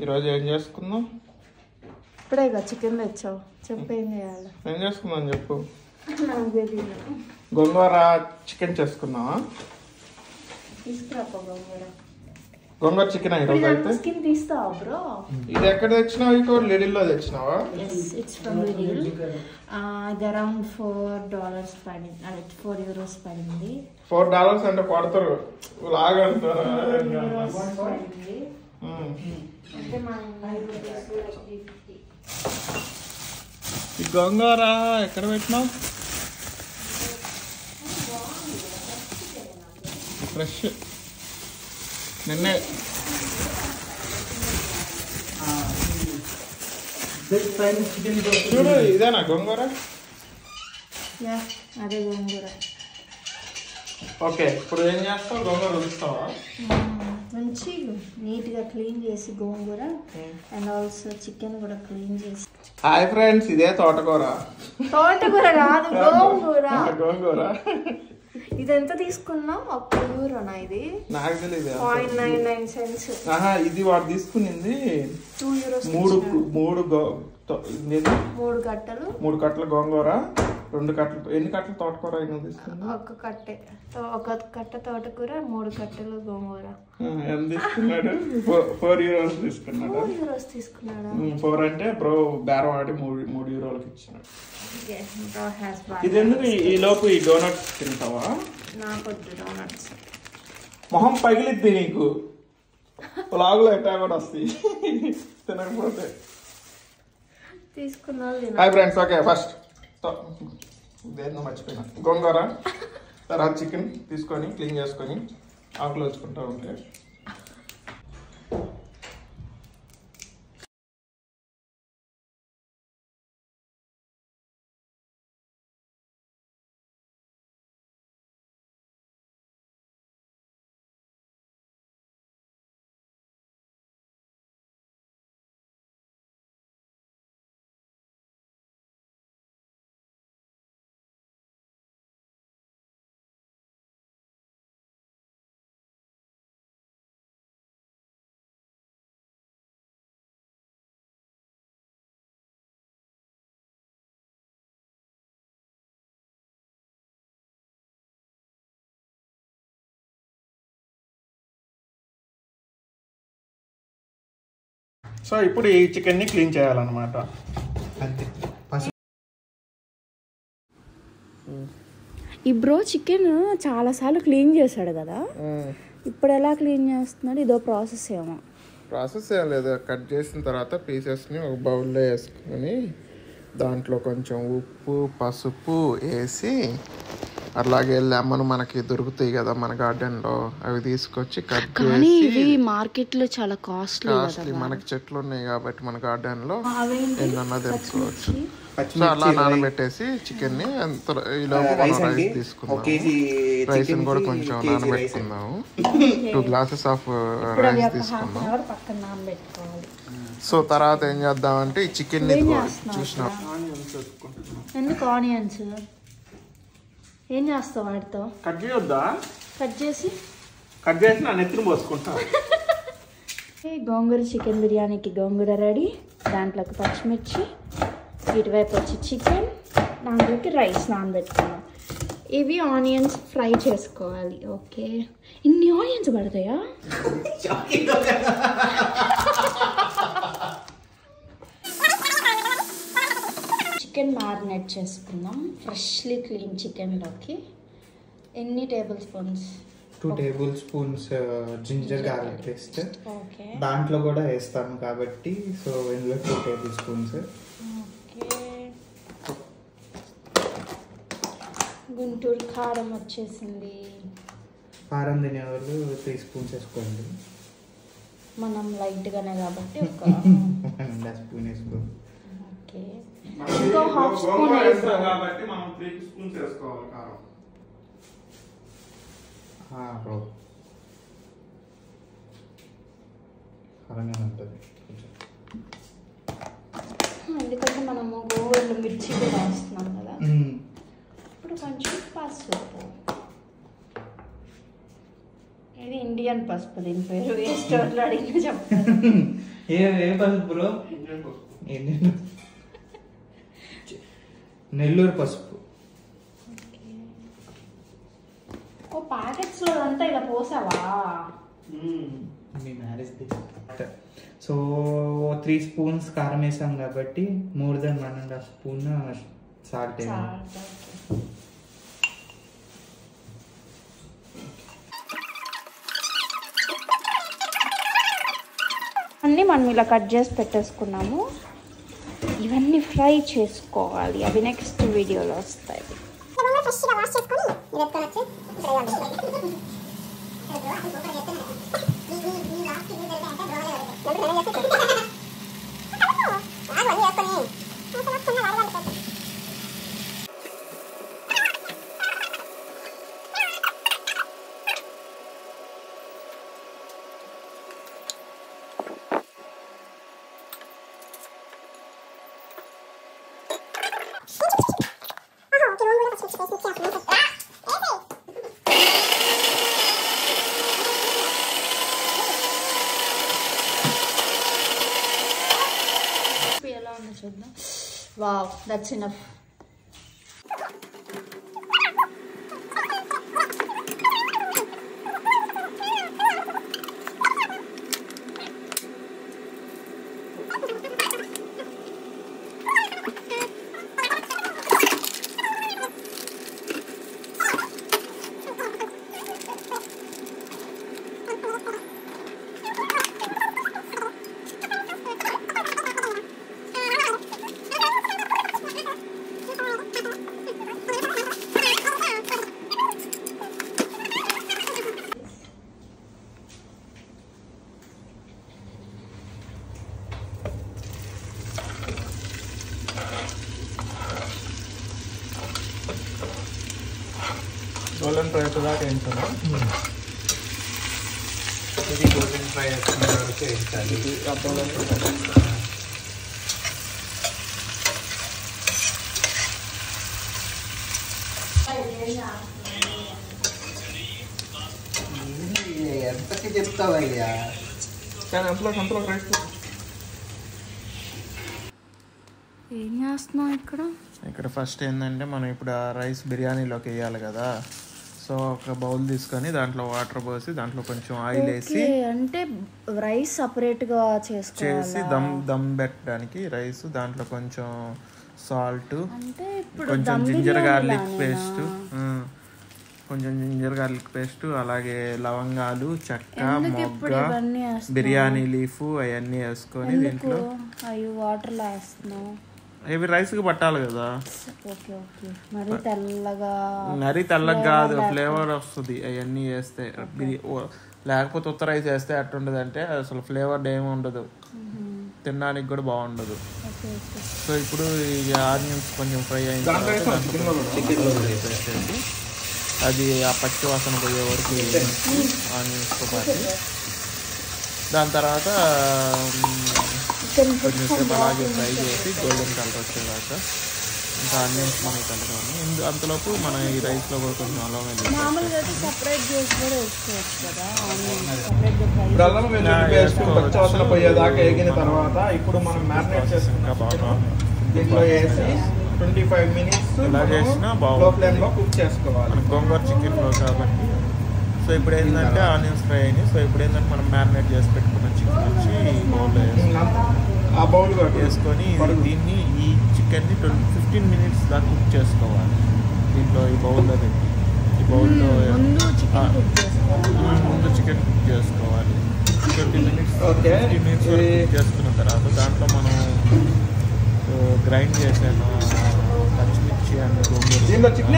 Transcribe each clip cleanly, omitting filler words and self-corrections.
ఈరోజు ఏం చేసుకుందాం? ఇప్పుడే చికెన్ తెచ్చావు, చెప్పు ఏం చేయాలి? ఏం చేసుకుందాం చెప్పు. నాకు తెలియదు. గోంగూర చికెన్ చేసుకుందామా? తీసుకురా గోంగూర. గోంగూర చికెన్ ఈరోజు అయితే. స్కిన్ తీస్తావా బ్రో? ఇది ఎక్కడ తెచ్చినావు? ఇక లిడిల్లో తెచ్చినావా? It's from Lidl. ఇది అరౌండ్ $4 పడింది, అదే €4 పడింది. $4 అంటే కొడతారు లాగంటారు. పడింది అంటే ఈ గోంగూర ఎక్కడ పెట్టినావు? ఫ్రెష్ నిన్నే. చూడు ఇదేనా గోంగూర? అదే గోంగూర. ఓకే, ఇప్పుడు ఏం చేస్తావు? గోంగూర ఉడుస్తావా? మంచి నీట్గా క్లీన్ చేసి గోంగూర అండ్ ఆల్సో చికెన్ కూడా క్లీన్ చేసి. హాయ్ ఫ్రెండ్స్, ఇదే తోటకూర. తోటకూర కాదు, గోంగూర. గోంగూర. ఇది ఎంత తీసుకున్నాం? €1 ఇది. నాకు తెలియదు. 0.99 cents. ఇది వాడు తీసుకునింది €2. మూడు కట్టలు గోంగూర, 2 కట్టలు. ఎన్ని కట్టలు తోటకూర అయినా తీసుకుంది? ఒక కట్ట తోటకూర, 3 కట్టలు గోంగూర. ఎంత తీసుకున్నాడు? €4 తీసుకున్నాడు. తీసుకున్నాడా? 4 అంటే బ్రో బేరం ఆడి €3 ఇచ్చినాడు. ఇది ఎందుకు ఈ లోపు ఈ డోనట్స్ తింటావా? నాకొద్దు డోనట్స్. మొహం పగిలిద్ది నీకు. లాగులో ఎట్టా కూడా వస్తాయి తినకపోతే. తీసుకున్నా. హాయ్ ఫ్రెండ్స్, ఓకే ఫస్ట్ దేన్నో మర్చిపోయినా. గోంగూర తర్వాత చికెన్ తీసుకొని క్లీన్ చేసుకొని ఆకులు వచ్చుకుంటా ఉంటే సో ఇప్పుడు ఈ చికెన్ని క్లీన్ చేయాలన్నమాట. అంతే. ఈ బ్రో చికెన్ చాలాసార్లు క్లీన్ చేశాడు కదా, ఇప్పుడు ఎలా క్లీన్ చేస్తున్నాడు? ఇదో ప్రాసెస్ ఏమో. ప్రాసెస్ ఏం లేదు, కట్ చేసిన తర్వాత పీసెస్ని ఒక బౌల్లో వేసుకొని దాంట్లో కొంచెం ఉప్పు పసుపు వేసి, అలాగే లెమన్ మనకి దొరుకుతాయి కదా మన గార్డెన్లో, అవి తీసుకొచ్చి కట్ చేసి. ఇవి మార్కెట్లో చాలా కాస్ట్లీ. మనకి చెట్లు ఉన్నాయి కాబట్టి మన గార్డెన్లో ఏంటన్నా తెలుసుకోవచ్చు. సో అలా నానబెట్టేసి చికెన్ని రైస్ తీసుకుందాం. రైస్ కూడా కొంచెం నానబెట్టుకుందాము. 2 glasses ఆఫ్ రైస్ తీసుకుందాం. సో తర్వాత ఏం చేద్దామంటే ఈ చికెన్ చూసిన ఎందుకు ఆనియన్స్ ఏం చేస్తావు వాటితో? కట్ చేయొద్దా? కట్ చేసి నా నెత్తిని పోసుకుంటా. గోంగూర చికెన్ బిర్యానీకి గోంగూర రెడీ. దాంట్లోకి పచ్చిమిర్చి, ఇటువైపు వచ్చి చికెన్, దాంట్లోకి రైస్ నానబెట్టుకున్నాం. ఇవి ఆనియన్స్ ఫ్రై చేసుకోవాలి. ఓకే, ఇన్ని ఆనియన్స్ పడతాయా? చికెన్ మ్యారినేట్ చేసుకుందాం. ఫ్రెష్లీ క్లీన్ చికెన్లోకి ఎన్ని tablespoons? 2 tablespoons ginger garlic paste. Okay, దాంట్లో కూడా వేస్తాను కాబట్టి సో ఇందులో 2 tablespoons. ఓకే, గుంటూరు కారం వచ్చేసింది. కారం తినే వాళ్ళు 3 spoons వేసుకోండి. మనం లైట్గానే కాబట్టి ఒక స్పూన్ వేసుకో. ఓకే, ఇంకో ½ స్పూన్ కాబట్టి మనం 3 spoons వేసుకోవాలి కారం. బ్రో కారంగా ఉంటుంది కొంచెం, ఎందుకంటే మనము గోంగూరలో మిర్చి కూడా వేస్తున్నాం కదా. ఇప్పుడు కొంచెం పసుపు. ఇది ఇండియన్ పసుపు, దీని పేరు వేస్ట్ అడిగిన చెప్తాను. ఏ పసుపు బ్రో? నెల్లూరు పసుపు. ఓ ప్యాకెట్స్ లో అంతా ఇలా పోసావా? మీ మ్యారేజ్ డే. సో 3 స్పూన్స్ కారం వేసాం కాబట్టి మోర్ దెన్ 1.5 స్పూన్ సాల్ట్ వేయాలి. అన్నీ మనం ఇలా కట్ చేసి పెట్టేసుకున్నాము. ఇవన్నీ ఫ్రై చేసుకోవాలి, అవి నెక్స్ట్ వీడియోలో వస్తాయి. ఎలా ఉందో చూద్దాం. Wow, that's enough. Golden fry దాకా వేయించాను. ఇది గోల్డెన్ ఫ్రై చేసుకునే వరకు వేయించాలి. ఇది అర్థంలో ఎంతకి చెప్తావయ్యా? కానీ అంతలో రైస్ ఏం చేస్తున్నావు ఇక్కడ ఫస్ట్ ఏంటంటే మనం ఇప్పుడు ఆ రైస్ బిర్యానీలోకి వేయాలి కదా. సో ఒక బౌల్ తీసుకొని దాంట్లో వాటర్ పోసి దాంట్లో కొంచెం ఆయిల్ వేసి అంటే రైస్ సపరేట్గా చేసి దమ్ పెట్టడానికి రైస్, దాంట్లో కొంచెం సాల్ట్, కొంచెం జింజర్ గార్లిక్ పేస్ట్, అలాగే లవంగాలు, చెక్క, మొగ్గ, బిర్యానీ లీఫ్ అవన్నీ వేసుకొని దీంట్లో వాటర్లో వేస్తున్నావు. ఇవి రైస్కి పట్టాలి కదా. మరీ తెల్లగా కాదు, ఫ్లేవర్ వస్తుంది అవన్నీ వేస్తే. లేకపోతే ఉత్త రైస్ వేస్తే ఎట్టుండదు అంటే అసలు ఫ్లేవర్ ఏమి ఉండదు, తినడానికి కూడా బాగుండదు. సో ఇప్పుడు ఈ ఆనియన్స్ కొంచెం ఫ్రై అయిన అది ఆ పచ్చి వాసన పోయే వరకు ఆనియన్స్తో పాటు. దాని తర్వాత కొంచెం సేపు అలాగే ఫ్రై చేసి గోల్డెన్ కలర్ వచ్చేదాకా ఇంకా ఆనియన్స్ మనకి కలగాలి. అంతలోపు మనం ఈ రైస్లో కూడా కొంచెం అల్లం పచ్చివాసన పోయేదాకా వేగిన తర్వాత ఇప్పుడు మనం మ్యారినేట్ చేసుకుంటాం. దీంట్లో వేసి 25 minutes ఇలా చేసినా బాగుంటుంది. కుక్ చేసుకోవాలి మన గోంగూర చికెన్లో కాబట్టి. సో ఇప్పుడు ఏంటంటే ఆనియన్స్ ఫ్రై అయినాయి. సో ఇప్పుడు ఏంటంటే మనం మ్యారినేట్ చేసి పెట్టుకున్న చికెన్ వచ్చి ఆ బౌల్ వేసుకొని దీన్ని ఈ చికెన్ని 15 minutes దాకా కుక్ చేసుకోవాలి. దీంట్లో ఈ బౌల్లో పెట్టి ఈ బౌల్లో ముందు చికెన్ కుక్ చేసుకోవాలి. 20 minutes కుక్ చేసుకున్న తర్వాత దాంట్లో మనం గ్రైండ్ చేసాను పచ్చిమిర్చి అండ్ గోంగూర దీంట్లో చికెన్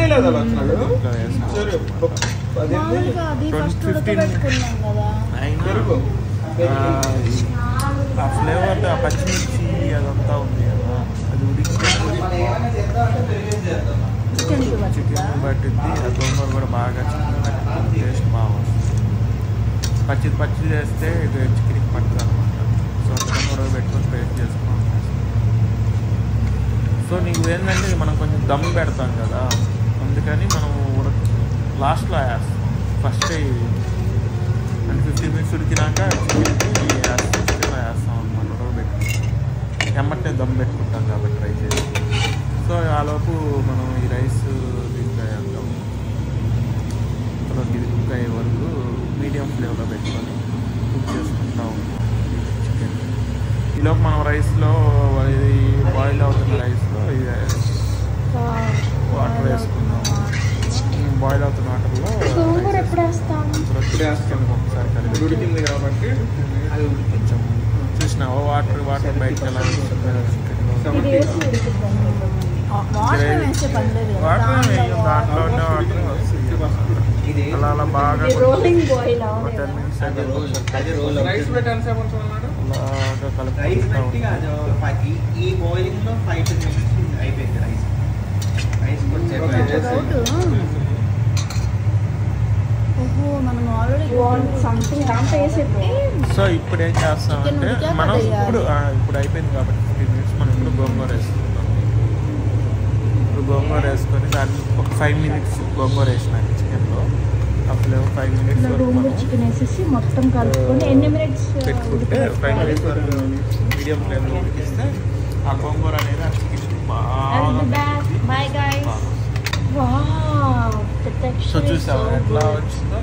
ఆ ఫ్లేవర్ ఆ పచ్చిమిర్చి అదంతా ఉంది కదా, అది చికెన్ పట్టింది. ఆ గోంగూర కూడా బాగా చికెన్ టేస్ట్ బాగా వస్తుంది. పచ్చి చేస్తే చికెన్కి పట్టదు అనమాట. సో అందుకని ఉడకబెట్టుకొని పేస్ట్ చేసుకోవాలి. సో నీకు ఏంటంటే మనం కొంచెం దమ్ పెడతాం కదా, అందుకని మనం లాస్ట్లో వేస్తాం. ఫస్ట్ అంటే 15 minutes ఉడికినాక చికెన్కి చికెన్లో వేస్తాం అనమాట. ఎమ్మటే దమ్ పెట్టుకుంటాం కాబట్టి రైస్ వేసి. సో ఆలోపు మనం ఈ రైస్ దీంట్లో వేద్దాం. ఇది కుక్ అయ్యే వరకు మీడియం ఫ్లేమ్లో పెట్టుకొని కుక్ చేసుకుంటా ఉంటాం చికెన్. ఈలోపు మనం రైస్లో ఇది బాయిల్ అవుతున్న రైస్లో ఇది వాటర్ వేసుకుందాం. బాయిల్ అవుతున్న వాటర్లో ఎప్పుడు వేస్తాం? చికెన్ ఒకసారి కలిపి ఉడికింది కాబట్టి అది కొంచెం చూసినావా వాటర్ బయటకు ఎలా దాంట్లోనే వాటర్ వస్తుంది. అలా అలా బాగా 10 minutes రైస్ పెట్టాను సార్ కొంచెం అలాగా కలుపుకుంటా ఉంటాం. ఈ బాయిలింగ్ లో 5 minutes అయిపోయింది రైస్. మనం ఆల్రెడీ సంథింగ్ దాంట్లో వేసేది. సో ఇప్పుడు ఏం చేస్తామంటే మనం ఇప్పుడు అయిపోయింది కాబట్టి 15 minutes మనం ఇప్పుడు గోంగూర వేసుకుంటాం. ఇప్పుడు గోంగూర వేసుకొని దాన్ని ఒక 5 minutes గోంగూర వేసినాక చికెన్లో అప్పుడు 5 minutes గోంగూర చికెన్ వేసేసి మొత్తం కలుపుకొని ఎన్ని మినిట్స్ పెట్టుకుంటే 5 minutes వరకు మీడియం ఫ్లేమ్లో ఉడికిస్తే ఆ గోంగూర అనేది ఆ చికెన్ బాగా సో చూసావా ఎట్లా వచ్చిందో.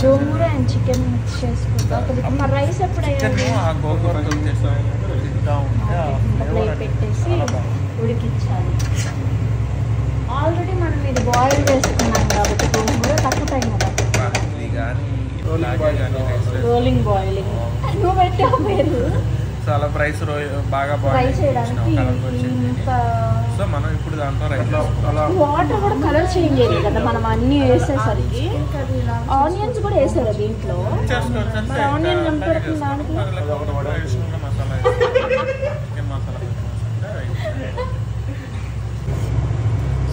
గోంగూర అండ్ చికెన్ మిక్స్ చేసుకుంటాం. మా రైస్ ఎప్పుడు ఆ గోంగూర తింటా ఉంటే పెట్టేసి ఉడికించాలి. ఆల్రెడీ మనం ఇది బాయిల్ చేసుకున్నాం కాబట్టి గోంగూర తక్కువ టైం కదా. రోలింగ్ బాయిలింగ్ నువ్వు పెట్టావు పేరు. చాలా రైస్ బాగా బాయిల్ చేయడానికి. సో మనం ఇప్పుడు దాంట్లో రైస్ వాటర్ కూడా కలర్ చేంజ్ అయ్యింది కదా మనం అన్ని వేసేసరికి. ఆనియన్స్ కూడా వేసారు దీంట్లో. ఆనియన్ కనపడుతుంది దానికి. మసాలా చికెన్ మసాలా.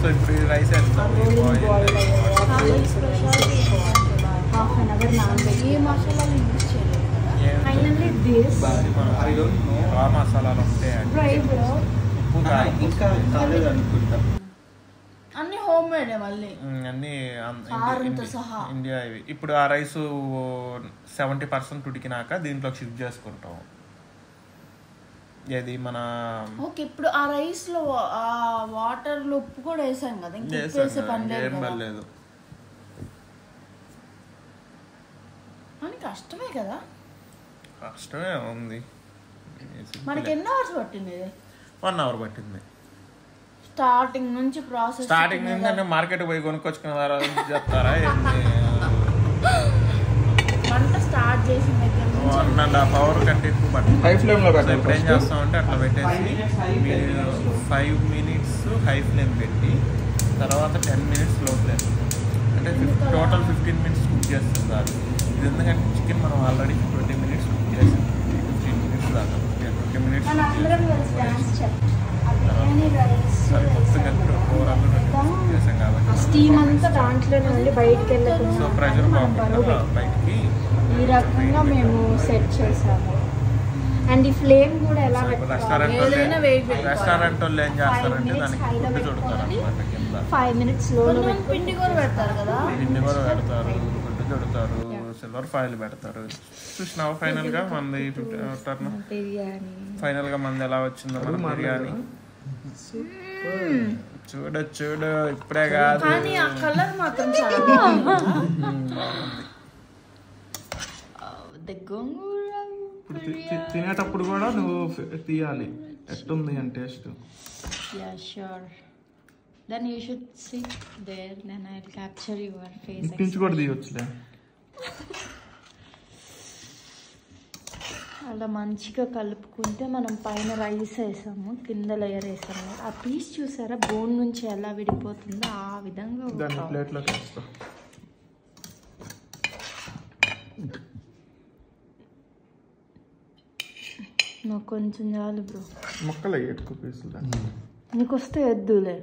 సో ఇప్పుడు రైస్ వేస్తాం. హాఫ్ అన్ అవర్ నానబెట్టి ఏ మసాలాలు యూజ్ చేయలేదు. ఫైనల్లీ దిస్ రా మసాలాలు ఉంటాయి. ఇంకా కాలేదు అనుకుంటా. అన్ని హోమ్ మేడ్ మళ్ళీ అన్ని సహా ఇండియా ఇవి. ఇప్పుడు ఆ రైస్ 70% ఉడికినాక దీంట్లో షిఫ్ట్ చేసుకుంటాం. ఇది మన ఓకే. ఇప్పుడు ఆ రైస్ లో ఆ వాటర్ లో ఉప్పు కూడా వేసాం కదా, ఏం పర్లేదు. అని కష్టమే కదా. కష్టమే ఉంది. మనకి ఎన్ని అవర్స్ పట్టింది? 1 hour పట్టింది. స్టార్టింగ్ నుంచి ప్రాసెస్. స్టార్టింగ్ నుంచి అంటే మార్కెట్ పోయి కొనుక్కొచ్చుకున్న తర్వాత చెప్తారా? వంట స్టార్ట్ చేసిన దగ్గర 1.5 hour కంటే ఎక్కువ పట్టింది. హై ఫ్లేమ్లో పెట్టాలి. ఇప్పుడు ఏం చేస్తామంటే అట్లా పెట్టేసి 5 minutes హై ఫ్లేమ్ పెట్టి తర్వాత 10 minutes లో ఫ్లేమ్, అంటే టోటల్ 15 minutes కుక్ చేస్తున్నారు. ఇది ఎందుకంటే చికెన్ మనం ఆల్రెడీ 20 minutes కుక్ చేసాం. 15 minutes దాకా 20 minutes స్టీమ్ అంతా దాంట్లో నుండి బయటకు వెళ్ళకుండా సో ప్రెషర్ బాగుంటుంది బయటికి. ఈ రకంగా మేము సెట్ చేసాము. అండ్ ఈ ఫ్లేమ్ కూడా ఎలా రెస్టారెంట్ వాళ్ళు ఏం చేస్తారంటే దానికి ఫుడ్ చుడతారు అనమాట. కింద 5 minutes పిండి కూడా పెడతారు కదా. పిండి కూడా పెడతారు, ఫుడ్ చుడతారు, సిల్వర్ ఫాయిల్ పెడతారు. చూసినావా ఫైనల్ గా మనది ఫైనల్ గా మనది ఎలా వచ్చిందో మన బిర్యానీ. చూడు ఇప్పుడే కాదు, కలర్ మాత్రం తినేటప్పుడు కూడా నువ్వు తీయాలి ఎట్టుంది అని taste. Yeah, sure. Then you should sit there, then I'll capture your face. ఇంటి కూడా తీయొచ్చులే. అలా మంచిగా కలుపుకుంటే మనం పైన రైస్ వేసాము, కింద లేయర్ వేసాము. ఆ పీస్ చూసారా బోన్ నుంచి ఎలా విడిపోతుందో ఆ విధంగా దాన్ని ప్లేట్లోకి వేస్తా. నాకు కొంచెం చాలు బ్రో. మొక్కలు ఎక్కువ పీసులు నీకు వస్తే వద్దులే,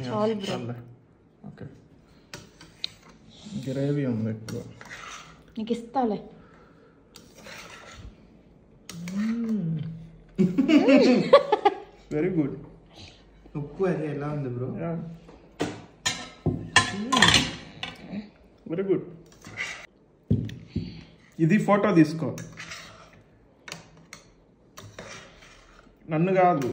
చాలు బ్రో. ఓకే, గ్రేవీ ఉంది ఎక్కువ, నీకు ఇస్తాలే. Very good. ఉప్పు అది ఎలా ఉంది బ్రో? Very good. ఇది ఫోటో తీసుకో. నన్ను కాదు